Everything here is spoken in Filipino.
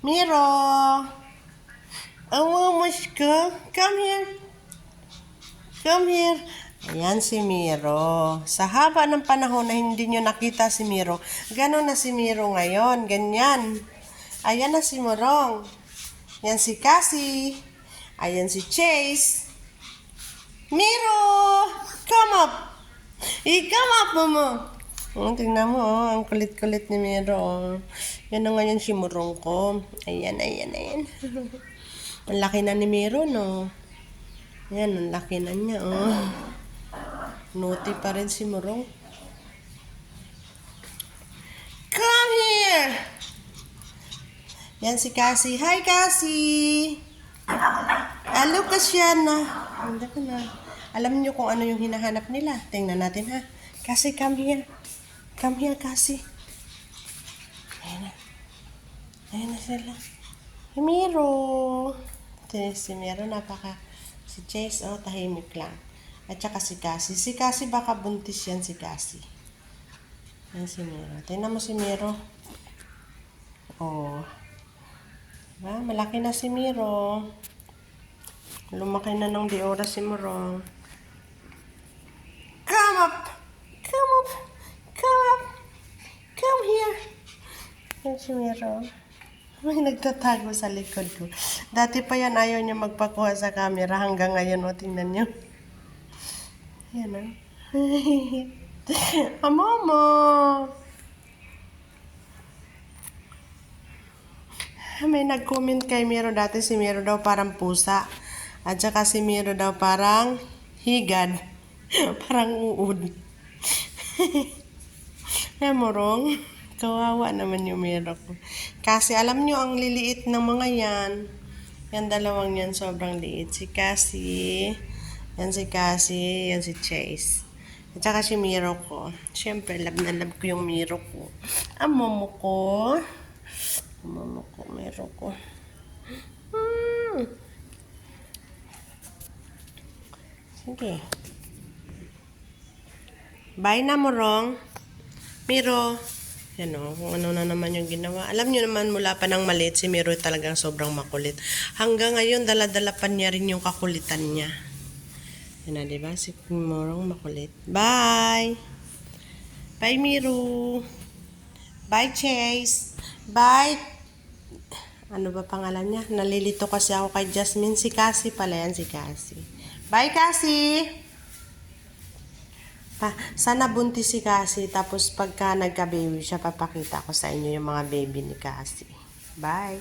Miro! Almost ko. Come here. Come here. Ayan si Miro. Sa haba ng panahon na hindi nyo nakita si Miro, gano'n na si Miro ngayon. Ganyan. Ayan na si Morong. Yan si Cassie. Ayan si Chase. Miro! Come up! I-come up mo. Tingnan mo, ang kulit-kulit ni Miro. Yan na ngayon si Morong ko. Ayan. Ang laki na ni Miro, no? Yan, ang laki na niya, Naughty pa rin si Morong. Come here! Yan si Cassie. Hi, Cassie! Lucas yan na. Hindi ko na. Alam niyo kung ano yung hinahanap nila. Tingnan natin, ha? Cassie, come here. Come here, Cassie. Ayan na sila. Si Miro. Si Miro, si Chase, tahimik lang. At saka si Cassie. Si Cassie, baka buntis yan si Cassie. Ayan si Miro. Tingnan mo si Miro. Diba? Malaki na si Miro. Lumaki na ng di oras si Miro. Come up! Come up! Come up! Come here! Ayan si Miro. May nagtatago sa likod ko. Dati pa yan, ayaw niya magpakuha sa camera. Hanggang ngayon, tingnan niyo. Ayan, Momo! May nag-comment kay Miro dati, si Miro daw parang pusa. At saka si Miro daw parang higad. Parang uod. Morong. Kawawa naman yung Miro ko. Kasi alam nyo, ang liliit ng mga yan. Yan dalawang yan, sobrang liit. Si Cassie. Yan si Cassie. Yan si Chase. At saka si Miro ko. Siyempre, love na love ko yung Miro ko. Momo ko. Miro ko. Sige. Bye na, Morong. Miro. Yan kung ano na naman yung ginawa. Alam nyo naman, mula pa ng maliit, si Miro talagang sobrang makulit. Hanggang ngayon, dala-dala pa niya rin yung kakulitan niya. Yan na, diba? Si Morong makulit. Bye! Bye, Miro! Bye, Chase! Bye! Ano ba pangalan niya? Nalilito kasi ako kay Jasmine. Si Cassie pala yan, si Cassie. Bye, Cassie! Sana buntis si Cassie, tapos pagka nagka-baby siya, papakita ko sa inyo yung mga baby ni Cassie. Bye!